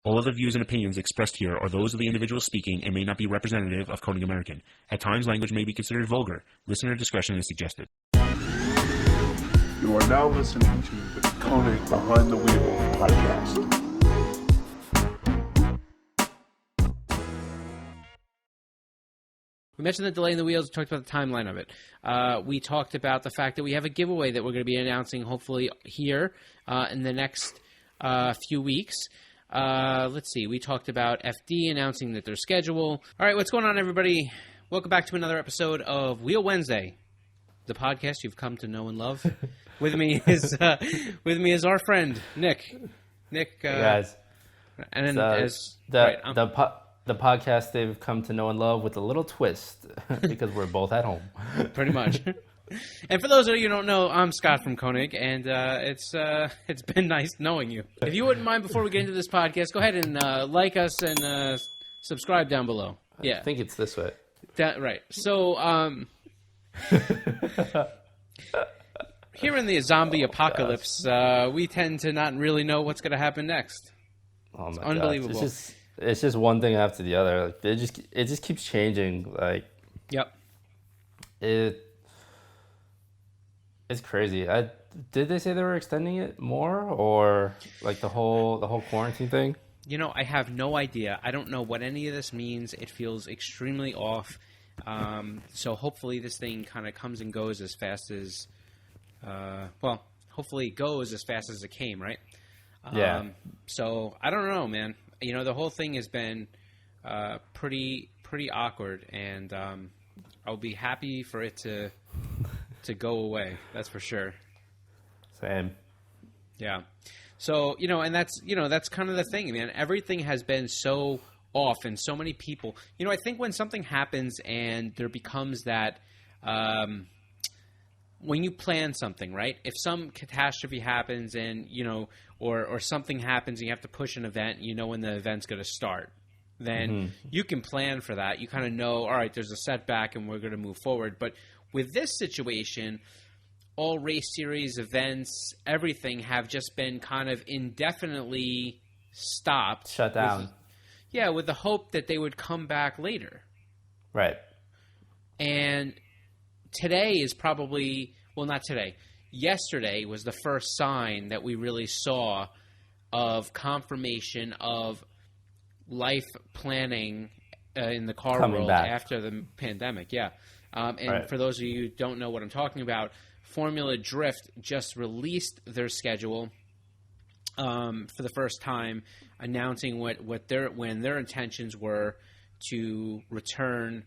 All of the views and opinions expressed here are those of the individual speaking and may not be representative of KONIG American. At times, language may be considered vulgar. Listener discretion is suggested. You are now listening to the KONIG Behind the Wheel podcast. We mentioned the delay in the wheels. We talked about the timeline of it. We talked about the fact that we have a giveaway that we're going to be announcing hopefully here in the next few weeks. Let's see. We talked about FD announcing that their schedule. All right, what's going on, everybody? Welcome back to another episode of Wheel Wednesday, the podcast you've come to know and love. With me is our friend Nick. Nick, hey guys, and then the podcast they've come to know and love with a little twist because we're both at home. Pretty much. And for those of you who don't know, I'm Scott from KONIG, and it's been nice knowing you. If you wouldn't mind, before we get into this podcast, go ahead and like us and subscribe down below. Yeah, I think it's this way. Right. So, here in the zombie apocalypse, we tend to not really know what's going to happen next. Oh my unbelievable. God. It's just one thing after the other. Like, it just keeps changing. Like, yep. It's crazy. Did they say they were extending it more, or like the whole quarantine thing? You know, I have no idea. I don't know what any of this means. It feels extremely off. So hopefully this thing kind of comes and goes as fast as, hopefully it goes as fast as it came, right? Yeah. So I don't know, man. You know, the whole thing has been pretty awkward, and I'll be happy for it to go away. That's for sure. Same. Yeah. So, and that's kind of the thing, man. Everything has been so off, and so many people, I think when something happens and there becomes that, when you plan something, right? If some catastrophe happens and, or something happens and you have to push an event, when the event's going to start, then you can plan for that. You kind of know, all right, there's a setback and we're going to move forward. But with this situation, all race series events, everything have just been kind of indefinitely stopped. Shut down. With the hope that they would come back later. Right. And today is probably, well, not today. Yesterday was the first sign that we really saw of confirmation of life planning in the car Coming world back. after the pandemic. Yeah. And right. For those of you who don't know what I'm talking about, Formula Drift just released their schedule for the first time, announcing when their intentions were to return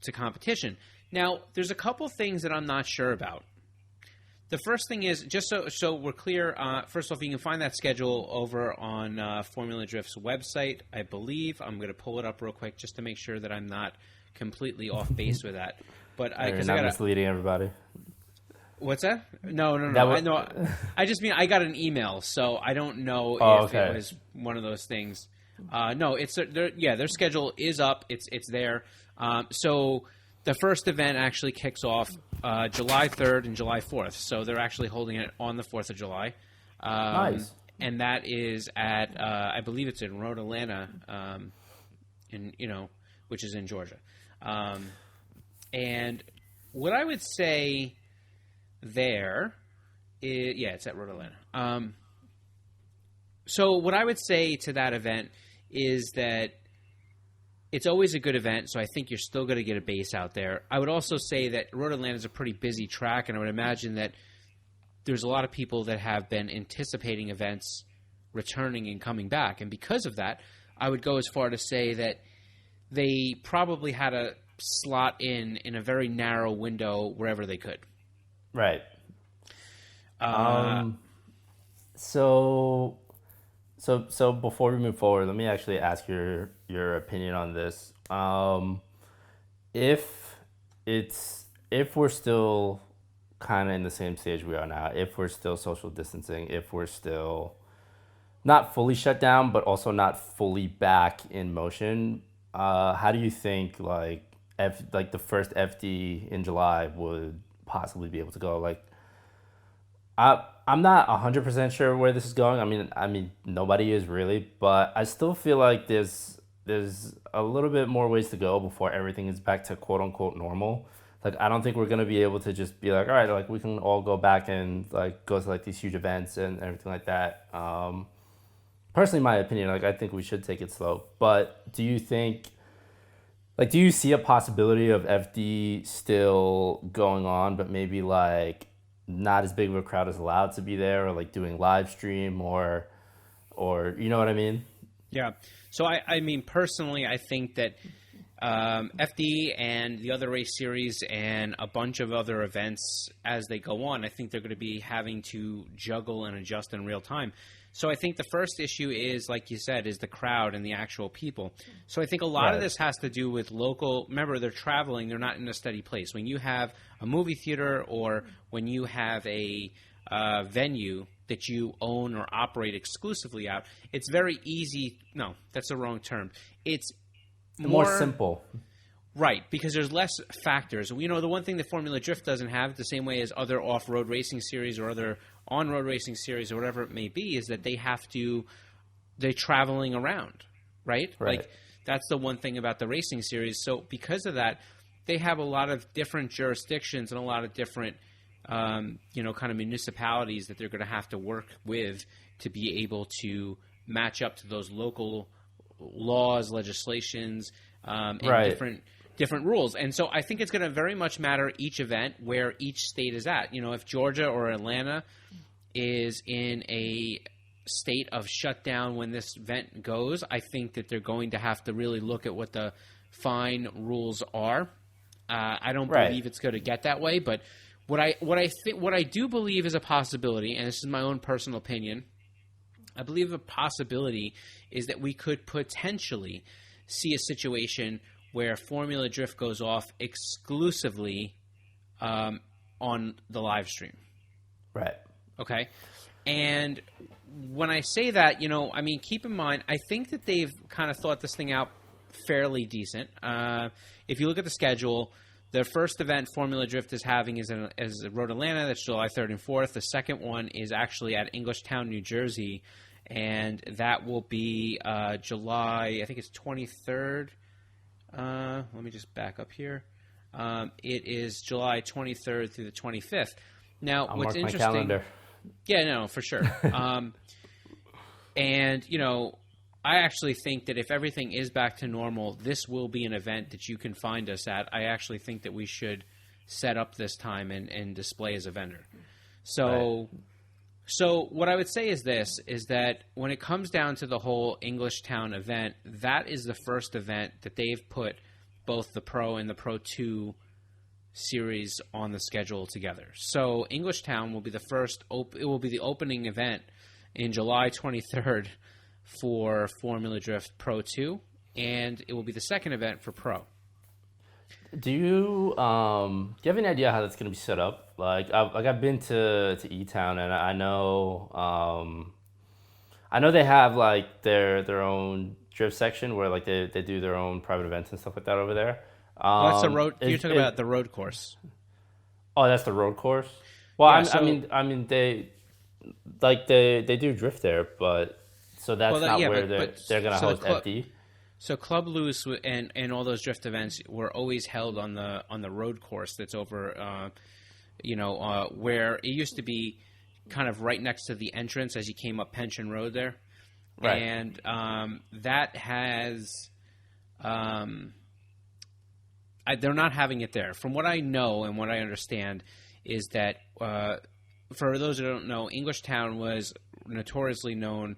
to competition. Now, there's a couple things that I'm not sure about. The first thing is, just so we're clear, first off, you can find that schedule over on Formula Drift's website, I believe. I'm going to pull it up real quick just to make sure that I'm not completely off base with that. But You're not misleading everybody. What's that? No. I just mean I got an email, so I don't know if it was one of those things. No, it's their schedule is up. It's there. So the first event actually kicks off July 3rd and July 4th. So they're actually holding it on the 4th of July. Nice. And that is at I believe it's in Road Atlanta, which is in Georgia. And what I would say there is, it's at Road Atlanta. So what I would say to that event is that it's always a good event, so I think you're still going to get a base out there. I would also say that Road Atlanta is a pretty busy track, and I would imagine that there's a lot of people that have been anticipating events returning and coming back. And because of that, I would go as far to say that they probably had a slot in a very narrow window wherever they could. Right. So before we move forward, let me actually ask your opinion on this. If we're still kind of in the same stage we are now, if we're still social distancing, if we're still not fully shut down, but also not fully back in motion, how do you think the first FD in July would possibly be able to go? I'm not 100% sure where this is going. I mean, nobody is really, but I still feel like there's a little bit more ways to go before everything is back to quote unquote normal. Like, I don't think we're gonna be able to just be like, all right, like we can all go back and like go to like these huge events and everything like that. Personally, my opinion, like I think we should take it slow. But do you think, like, do you see a possibility of FD still going on, but maybe like not as big of a crowd is allowed to be there, or like doing live stream, or you know what I mean? Yeah. So I mean, personally, I think that FD and the other race series and a bunch of other events as they go on, I think they're going to be having to juggle and adjust in real time. So I think the first issue is, like you said, is the crowd and the actual people. So I think a lot of this has to do with local. Remember, they're traveling. They're not in a steady place. When you have a movie theater or when you have a venue that you own or operate exclusively out, it's very easy. No, that's the wrong term. It's More simple. Right, because there's less factors. You know, the one thing that Formula Drift doesn't have, the same way as other off-road racing series or other on-road racing series or whatever it may be, is that they're traveling around, right? Like, that's the one thing about the racing series. So because of that, they have a lot of different jurisdictions and a lot of different, kind of municipalities that they're going to have to work with to be able to match up to those local laws, legislations, and different rules. And so I think it's going to very much matter each event where each state is at. You know, if Georgia or Atlanta is in a state of shutdown when this event goes, I think that they're going to have to really look at what the fine rules are. I don't believe it's going to get that way, but what I do believe is a possibility, and this is my own personal opinion, I believe a possibility is that we could potentially see a situation where Formula Drift goes off exclusively on the live stream. Right. Okay? And when I say that, keep in mind, I think that they've kind of thought this thing out fairly decent. If you look at the schedule, the first event Formula Drift is having is Road Atlanta. That's July 3rd and 4th. The second one is actually at Englishtown, New Jersey, and that will be July, I think it's 23rd. Let me just back up here. It is July 23rd through the 25th. Now, I'll what's mark my interesting? calendar. Yeah, no, for sure. And I actually think that if everything is back to normal, this will be an event that you can find us at. I actually think that we should set up this time and display as a vendor. So what I would say is this, is that when it comes down to the whole Englishtown event, that is the first event that they've put both the Pro and the Pro 2 series on the schedule together. So Englishtown will be the first, it will be the opening event in July 23rd for Formula Drift Pro 2, and it will be the second event for Pro. Do you have any idea how that's going to be set up? I've been to E-Town, and I know they have like their own drift section where like they do their own private events and stuff like that over there. That's the road. You're talking about the road course. Oh, that's the road course. Well, Yeah, I mean they do drift there, but so that's not where they're going to host FD. So Club Loose and all those drift events were always held on the road course that's over, where it used to be kind of right next to the entrance as you came up Pension Road there. Right. And that has, they're not having it there. From what I know and what I understand is that, for those who don't know, Englishtown was notoriously known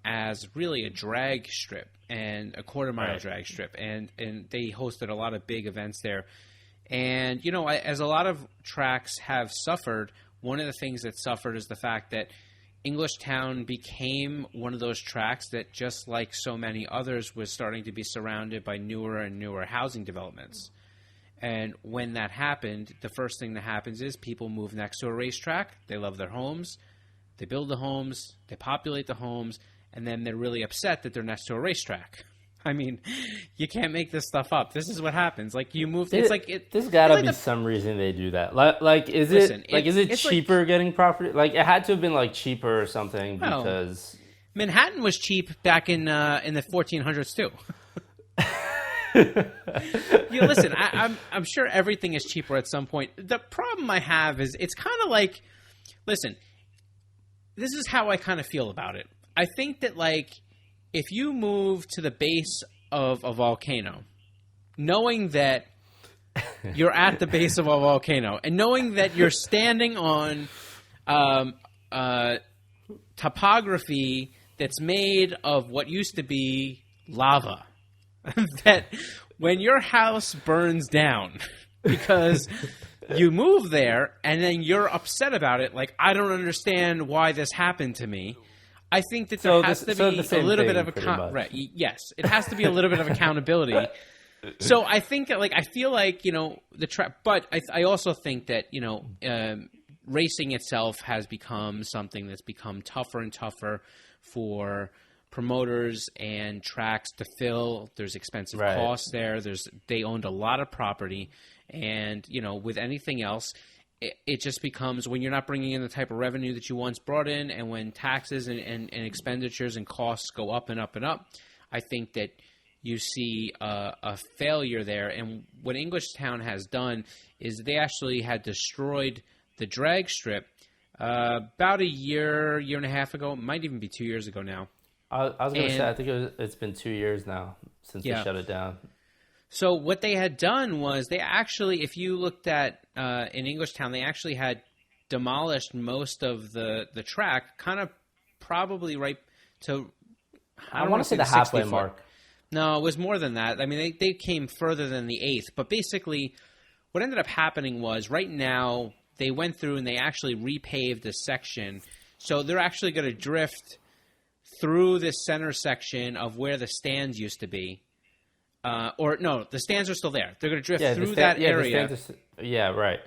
as really a drag strip and a quarter-mile drag strip, and they hosted a lot of big events there. And, as a lot of tracks have suffered, one of the things that suffered is the fact that Englishtown became one of those tracks that, just like so many others, was starting to be surrounded by newer and newer housing developments. And when that happened, the first thing that happens is people move next to a racetrack, they love their homes, they build the homes, they populate the homes, and then they're really upset that they're next to a racetrack. I mean, you can't make this stuff up. This is what happens. Like you move. There's got to be some reason they do that. Like, is it cheaper getting property? Like, it had to have been like cheaper or something because Manhattan was cheap back in the 1400s too. Listen, I'm sure everything is cheaper at some point. The problem I have is it's kind of like, listen, this is how I kind of feel about it. I think that like if you move to the base of a volcano, knowing that you're at the base of a volcano and knowing that you're standing on topography that's made of what used to be lava, that when your house burns down because you move there and then you're upset about it, like, I don't understand why this happened to me. I think that there has to be a little bit of right. Yes, it has to be a little bit of accountability. So I think that, like, I feel like, but I also think that, racing itself has become something that's become tougher and tougher for promoters and tracks to fill. There's expensive costs there. They owned a lot of property, and with anything else, it just becomes, when you're not bringing in the type of revenue that you once brought in, and when taxes and expenditures and costs go up and up and up, I think that you see a failure there. And what Englishtown has done is they actually had destroyed the drag strip about a year and a half ago. It might even be 2 years ago now. I was going to say, I think it's been 2 years now since they shut it down. So what they had done was they actually, if you looked at in Englishtown, they actually had demolished most of the track, kind of probably right to, I want to say the halfway mark. No, it was more than that. I mean, they came further than the eighth. But basically, what ended up happening was right now they went through and they actually repaved the section. So they're actually going to drift through this center section of where the stands used to be. Or no, the stands are still there. They're going to drift through that area. Right.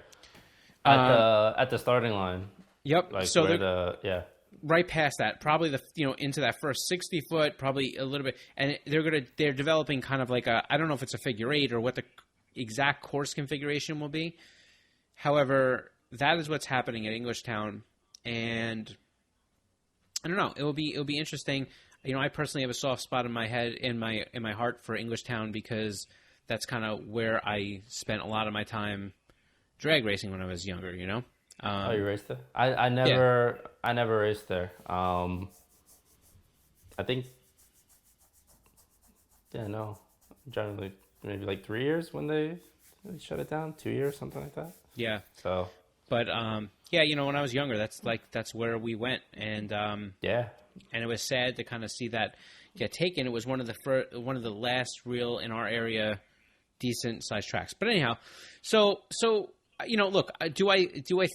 At the starting line. Yep. Like so where right past that, probably into that first 60 foot, probably a little bit, and they're developing kind of like I don't know if it's a figure eight or what the exact course configuration will be. However, that is what's happening at Englishtown, and I don't know. It will be interesting. I personally have a soft spot in my head, in my heart for Englishtown, because that's kind of where I spent a lot of my time drag racing when I was younger. You raced there? I never raced there. I think, generally maybe like 3 years when they shut it down, 2 years, something like that. Yeah. So, but when I was younger, that's where we went, and and it was sad to kind of see that get taken. It was one of the last real in our area decent sized tracks. But anyhow, so look, do I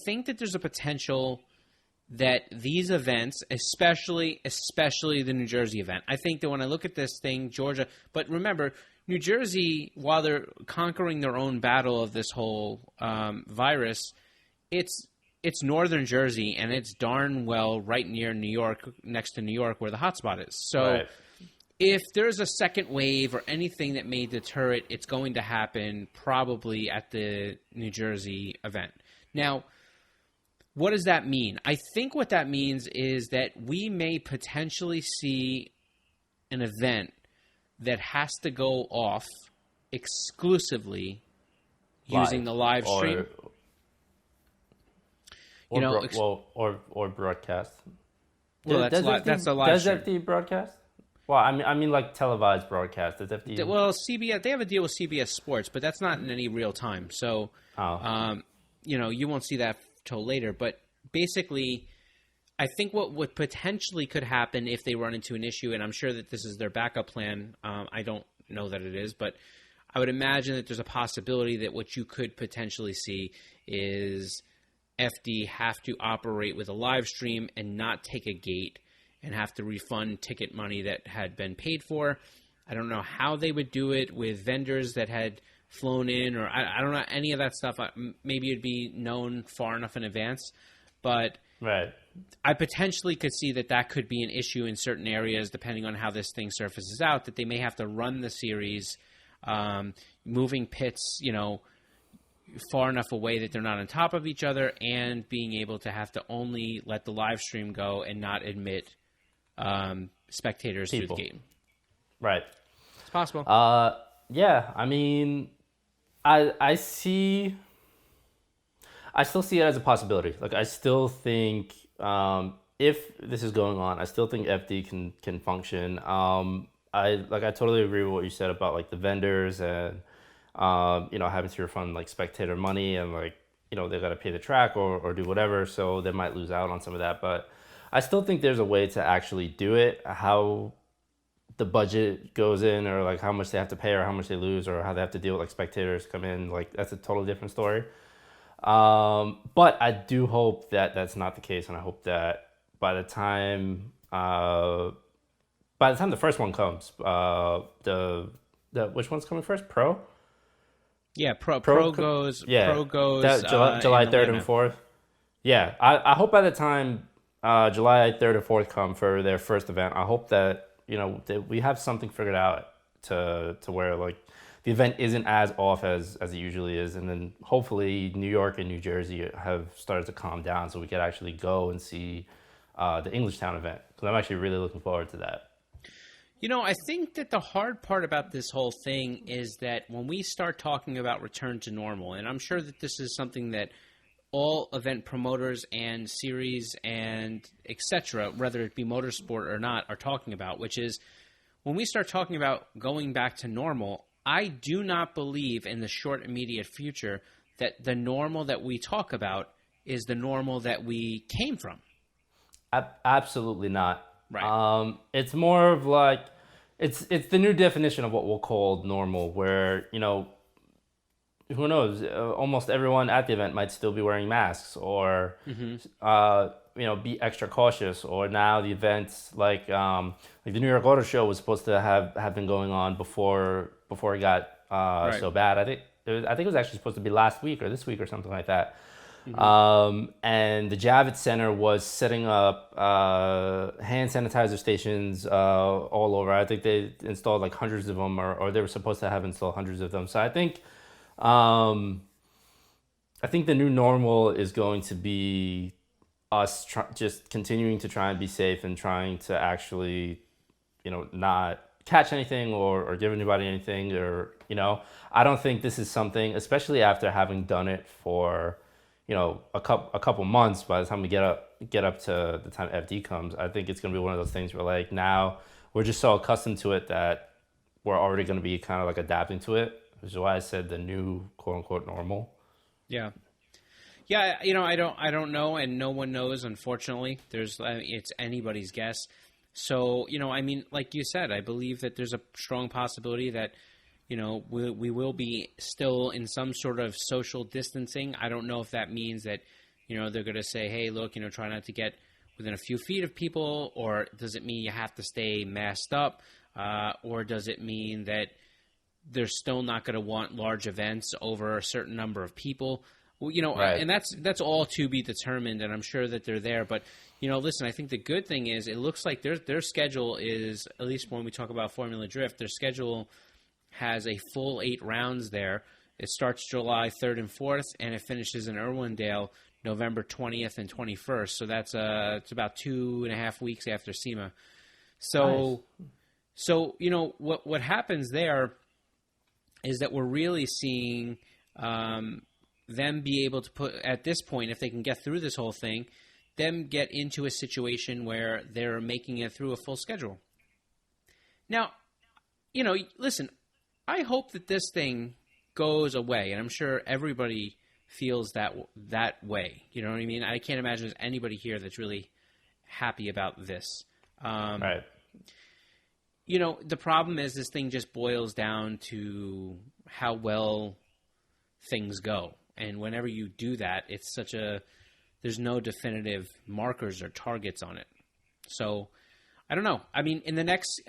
think that there's a potential that these events, especially the New Jersey event, I think that when I look at this thing, Georgia, but remember, New Jersey, while they're conquering their own battle of this whole virus, it's northern Jersey, and it's darn well right near New York, next to New York, where the hotspot is. So if there's a second wave or anything that may deter it, it's going to happen probably at the New Jersey event. Now, what does that mean? I think what that means is that we may potentially see an event that has to go off exclusively using the live stream. Or broadcast. Well, that's a live does stream. Does FD broadcast? Well, I mean like televised broadcast. Does FD? Well, CBS, they have a deal with CBS Sports, but that's not in any real time. So, you won't see that till later. But basically, I think what potentially could happen if they run into an issue, and I'm sure that this is their backup plan. I don't know that it is, but I would imagine that there's a possibility that what you could potentially see is FD have to operate with a live stream and not take a gate and have to refund ticket money that had been paid for. I don't know how they would do it with vendors that had flown in, or I don't know any of that stuff. Maybe it'd be known far enough in advance, but right. I potentially could see that could be an issue in certain areas, depending on how this thing surfaces out, that they may have to run the series, moving pits, far enough away that they're not on top of each other, and being able to have to only let the live stream go and not admit spectators through the game. Right. It's possible. Yeah, I mean, I still see it as a possibility. Like, I still think if this is going on, I still think FD can function. I totally agree with what you said about like the vendors and having to refund like spectator money, and like they got to pay the track or do whatever, so they might lose out on some of that. But I still think there's a way to actually do it. How the budget goes in, or like how much they have to pay, or how much they lose, or how they have to deal with like spectators come in, like that's a totally different story. But I do hope that that's not the case, and I hope that by the time the first one comes, the which one's coming first? Pro? Yeah, Pro goes. Yeah, Pro goes July 3rd and 4th. Yeah, I hope by the time July 3rd or 4th come for their first event, I hope that that we have something figured out to where like the event isn't as off as it usually is, and then hopefully New York and New Jersey have started to calm down so we could actually go and see the Englishtown event, because I'm actually really looking forward to that. I think that the hard part about this whole thing is that when we start talking about return to normal, and I'm sure that this is something that all event promoters and series and etc., whether it be motorsport or not, are talking about, which is when we start talking about going back to normal, I do not believe in the short immediate future that the normal that we talk about is the normal that we came from. Absolutely not. Right. It's more of like it's the new definition of what we'll call normal, where who knows, almost everyone at the event might still be wearing masks, or be extra cautious. Or now the events like the New York Auto Show was supposed to have been going on before it got Right. so bad. I think it was actually supposed to be last week or this week or something like that. And the Javits Center was setting up hand sanitizer stations all over. I think they installed like hundreds of them, or they were supposed to have installed hundreds of them. So I think the new normal is going to be us just continuing to try and be safe, and trying to actually, not catch anything or give anybody anything, or, I don't think this is something, especially after having done it for, a couple months. By the time we get up to the time FD comes, I think it's going to be one of those things where like now we're just so accustomed to it that we're already going to be kind of like adapting to it, which is why I said the new quote unquote normal. Yeah. Yeah, I don't know, and no one knows, unfortunately. It's anybody's guess. So, like you said, I believe that there's a strong possibility that, we will be still in some sort of social distancing. I don't know if that means that, they're going to say, hey, look, try not to get within a few feet of people, or does it mean you have to stay masked up, or does it mean that they're still not going to want large events over a certain number of people? Well, Right. And that's all to be determined, and I'm sure that they're there. But, listen, I think the good thing is it looks like their schedule is, at least when we talk about Formula Drift, their schedule has a full 8 rounds there. It starts July 3rd and 4th, and it finishes in Irwindale November 20th and 21st. So that's it's about 2.5 weeks after SEMA. So, Nice. So what happens there is that we're really seeing them be able to put, at this point, if they can get through this whole thing, them get into a situation where they're making it through a full schedule. Now, listen, I hope that this thing goes away, and I'm sure everybody feels that way. You know what I mean? I can't imagine there's anybody here that's really happy about this. Right. The problem is this thing just boils down to how well things go. And whenever you do that, it's there's no definitive markers or targets on it. So I don't know. I mean, in the next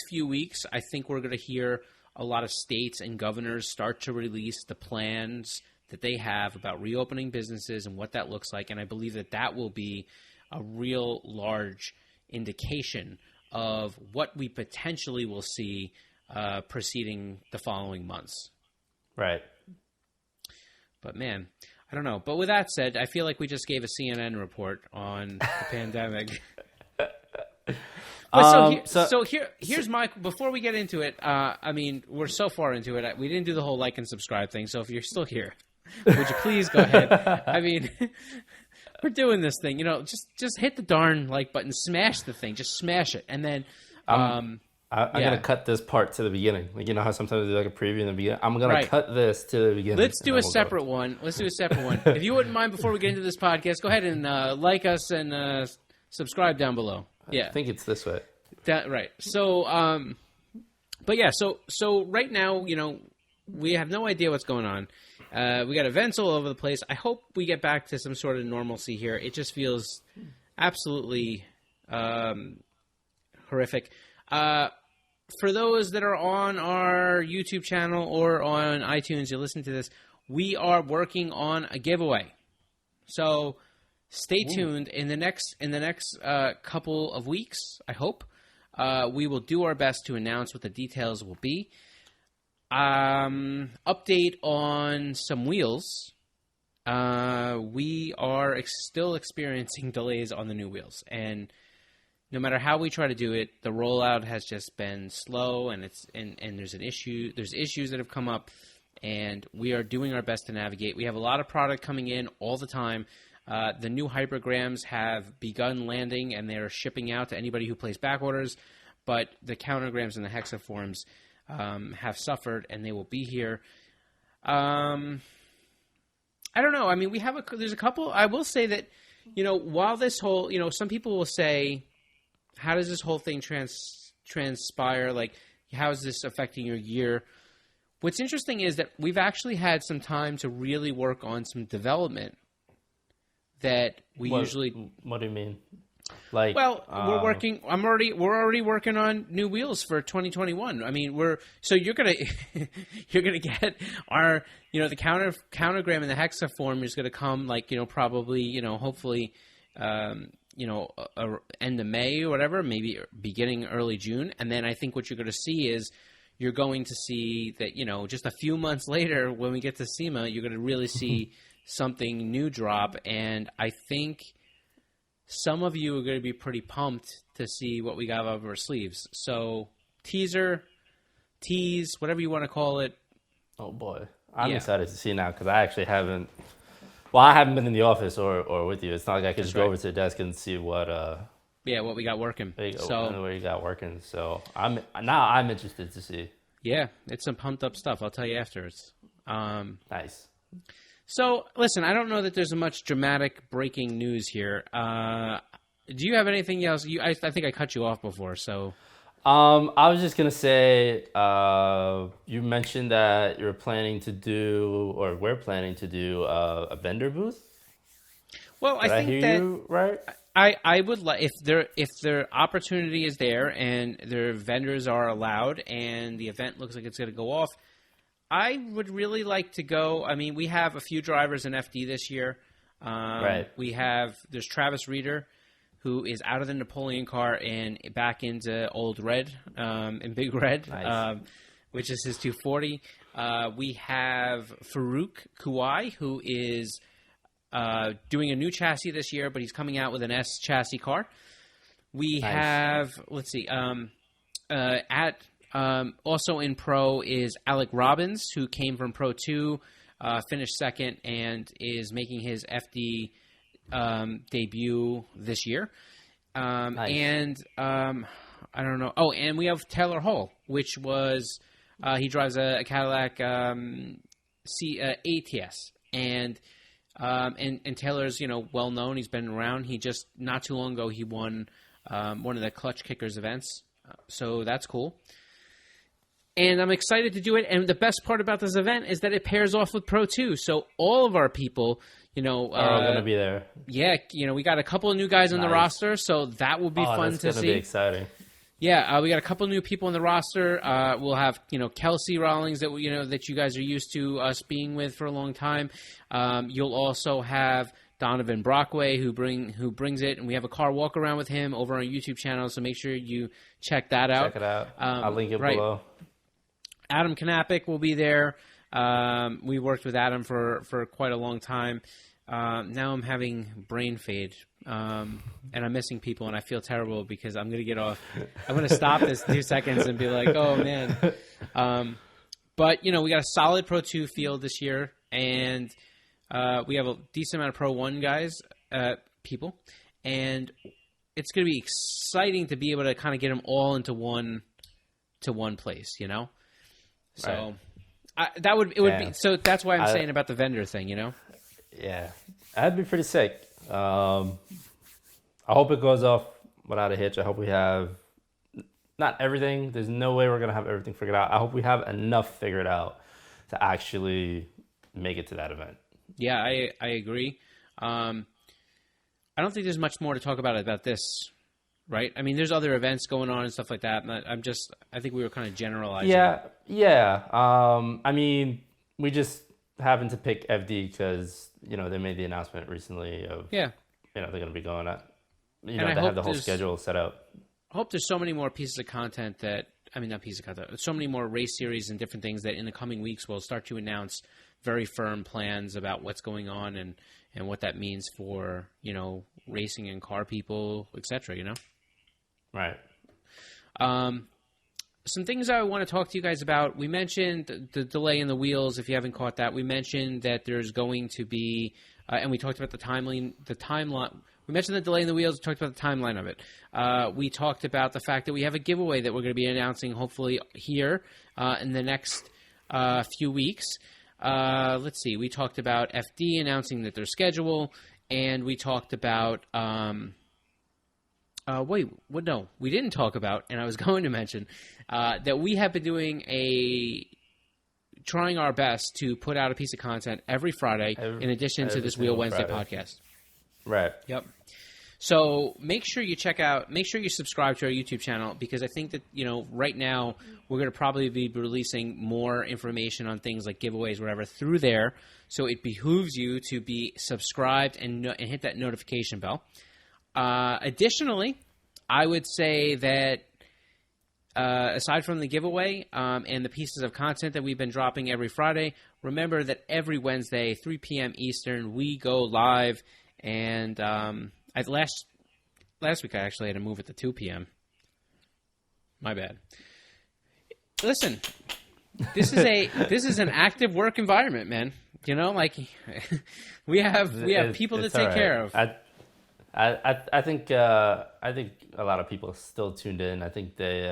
few weeks, I think we're going to hear a lot of states and governors start to release the plans that they have about reopening businesses and what that looks like. And I believe that will be a real large indication of what we potentially will see preceding the following months. Right. But man, I don't know. But with that said, I feel like we just gave a CNN report on the pandemic. But here's my, before we get into it, I mean, we're so far into it. We didn't do the whole like and subscribe thing. So if you're still here, would you please go ahead? I mean, we're doing this thing, just hit the darn like button, smash the thing, just smash it. And then, I'm going to cut this part to the beginning. Like, you know how sometimes they do like a preview in the beginning? I'm going to cut this to the beginning. Let's do a separate one. If you wouldn't mind, before we get into this podcast, go ahead and like us and subscribe down below. Yeah. I think it's this way. Right. So, but yeah, so right now, we have no idea what's going on. We got events all over the place. I hope we get back to some sort of normalcy here. It just feels absolutely horrific. For those that are on our YouTube channel or on iTunes, you listen to this, we are working on a giveaway. So stay tuned. In the next couple of weeks, I hope, we will do our best to announce what the details will be. Update on some wheels. We are still experiencing delays on the new wheels, and no matter how we try to do it, the rollout has just been slow, and there's an issue. There's issues that have come up, and we are doing our best to navigate. We have a lot of product coming in all the time. The new hypergrams have begun landing, and they're shipping out to anybody who places back orders, but the countergrams and the hexaforms have suffered, and they will be here. I don't know. I mean, there's a couple. I will say that, while this whole, some people will say, how does this whole thing transpire? Like, how is this affecting your year? What's interesting is that we've actually had some time to really work on some development that we usually. What do you mean? Like, well, we're working. We're already working on new wheels for 2021. I mean, you're gonna get our, the countergram and the hexaform is gonna come like, probably, hopefully, end of May or whatever, maybe beginning early June. And then I think what you're going to see is you're going to see that, just a few months later when we get to SEMA, you're going to really see something new drop. And I think some of you are going to be pretty pumped to see what we got up our sleeves. So tease, whatever you want to call it. Oh boy. I'm excited to see now because I actually haven't. Well, I haven't been in the office or with you. It's not like I can just go over to the desk and see what. What we got working. What you got working. So I'm interested to see. Yeah, it's some pumped up stuff. I'll tell you afterwards. Nice. So listen, I don't know that there's much dramatic breaking news here. Do you have anything else? I think I cut you off before, so. I was just gonna say, you mentioned that we're planning to do a vendor booth. Well, I think that you right. I would like if their opportunity is there and their vendors are allowed and the event looks like it's going to go off, I would really like to go. I mean, we have a few drivers in FD this year. Right. There's Travis Reeder, who is out of the Napoleon car and back into Old Red, in Big Red, nice. Which is his 240. We have Farouk Kouai, who is doing a new chassis this year, but he's coming out with an S chassis car. We have, let's see, also in Pro is Alec Robbins, who came from Pro 2, finished second, and is making his FD debut this year. Nice. And I don't know. Oh, and we have Taylor Hall, which was he drives a Cadillac ATS, and Taylor's well known. He's been around. He just not too long ago he won one of the Clutch Kickers events, so that's cool. And I'm excited to do it. And the best part about this event is that it pairs off with Pro 2. So all of our people, are going to be there. Yeah, we got a couple of new guys on the roster, so that will be fun to see. That's going to be exciting. Yeah, we got a couple new people on the roster. We'll have, Kelsey Rawlings that you guys are used to us being with for a long time. You'll also have Donovan Brockway, who brings it, and we have a car walk around with him over on our YouTube channel. So make sure you check that out. Check it out. I'll link it below. Adam Knappik will be there. We worked with Adam for quite a long time. Now I'm having brain fade, and I'm missing people, and I feel terrible because I'm going to get off. I'm going to stop this 2 seconds and be like, oh, man. But, we got a solid Pro 2 field this year, and we have a decent amount of Pro 1 guys, people, and it's going to be exciting to be able to kind of get them all into one place, So Right. be so that's why I'm saying about the vendor thing, Yeah, that'd be pretty sick. I hope it goes off without a hitch. I hope we have not everything. There's no way we're going to have everything figured out. I hope we have enough figured out to actually make it to that event. Yeah, I agree. I don't think there's much more to talk about this, right? I mean, there's other events going on and stuff like that. And I think we were kind of generalizing. Yeah. I mean, we just happened to pick FD because, they made the announcement recently of, they're going to be going at, they have the whole schedule set up. I hope there's so many more pieces of content so many more race series and different things that in the coming weeks we'll start to announce very firm plans about what's going on and what that means for, racing and car people, etc., Right. Some things I want to talk to you guys about. We mentioned the delay in the wheels, if you haven't caught that. We mentioned that there's going to be, and we talked about the timeline. We mentioned the delay in the wheels, we talked about the timeline of it. We talked about the fact that we have a giveaway that we're going to be announcing hopefully here in the next few weeks. Let's see. We talked about FD announcing that their schedule, and we talked about no, we didn't talk about, and I was going to mention that we have been trying our best to put out a piece of content every Friday in addition to this Wheel Wednesday podcast. Right. Yep. So make sure you subscribe to our YouTube channel, because I think that, right now we're going to probably be releasing more information on things like giveaways, whatever, through there. So it behooves you to be subscribed and hit that notification bell. Additionally, I would say that aside from the giveaway and the pieces of content that we've been dropping every Friday, remember that every Wednesday, 3 p.m. Eastern, we go live. And last week I actually had to move it to 2 p.m. My bad. Listen, this is an active work environment, man. We have people to take care of. I think a lot of people still tuned in. I think they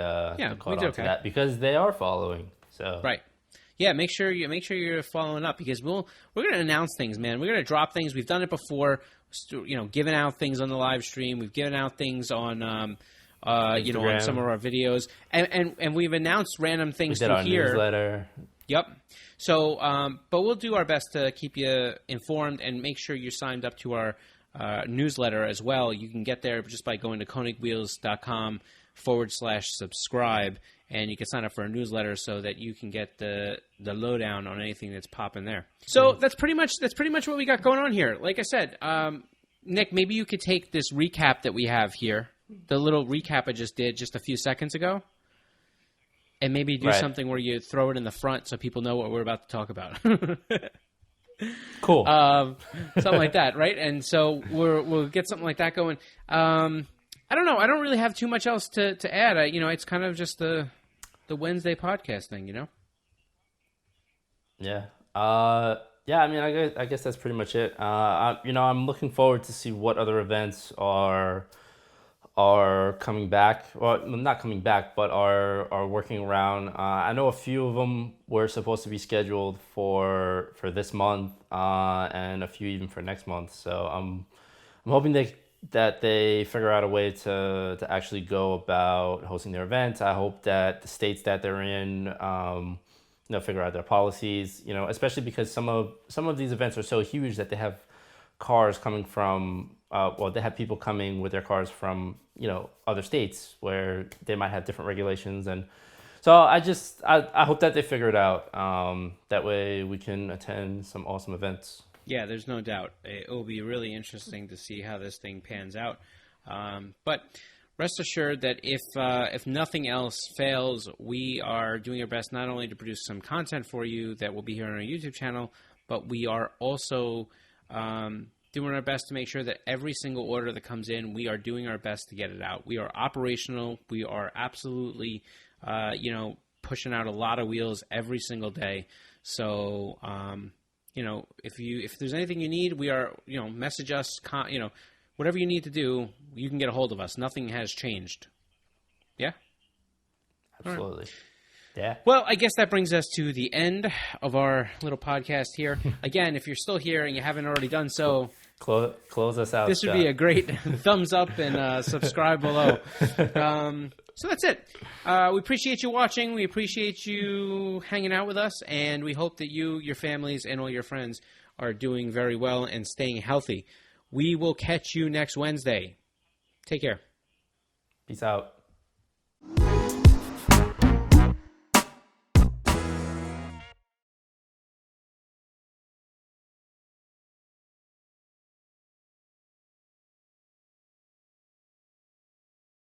caught on to that because they are following. So right. Yeah, make sure you're following up, because we're going to announce things, man. We're going to drop things. We've done it before, giving out things on the live stream. We've given out things on on some of our videos, and we've announced random things through here. Newsletter. Yep. So, but we'll do our best to keep you informed, and make sure you're signed up to our newsletter as well. You can get there just by going to konigwheels.com/subscribe. And you can sign up for a newsletter so that you can get the lowdown on anything that's popping there. So that's pretty much what we got going on here. Like I said, Nick, maybe you could take this recap that we have here, the little recap I just did just a few seconds ago, and maybe do something where you throw it in the front so people know what we're about to talk about. Cool. Something like that, right? And so we'll get something like that going. I don't know. I don't really have too much else to add. It's kind of just the Wednesday podcast thing, Yeah. Yeah. I mean, I guess that's pretty much it. I'm looking forward to see what other events are coming back, or not coming back, but are working around. I know a few of them were supposed to be scheduled for this month, and a few even for next month. So I'm hoping that they figure out a way to actually go about hosting their events. I hope that the states that they're in, figure out their policies, especially because some of these events are so huge that they have cars coming from, they have people coming with their cars from, other states where they might have different regulations. And so I hope that they figure it out. That way we can attend some awesome events. Yeah, there's no doubt. It will be really interesting to see how this thing pans out. But rest assured that if nothing else fails, we are doing our best not only to produce some content for you that will be here on our YouTube channel, but we are also doing our best to make sure that every single order that comes in, we are doing our best to get it out. We are operational. We are absolutely, pushing out a lot of wheels every single day. So, if there's anything you need, we are, message us, whatever you need to do, you can get a hold of us. Nothing has changed. Yeah? Absolutely. Yeah. Well, I guess that brings us to the end of our little podcast here. Again, if you're still here and you haven't already done so, close us out. this would be a great thumbs up and subscribe below. So that's it. We appreciate you watching. We appreciate you hanging out with us, and we hope that you, your families, and all your friends are doing very well and staying healthy. We will catch you next Wednesday. Take care. Peace out.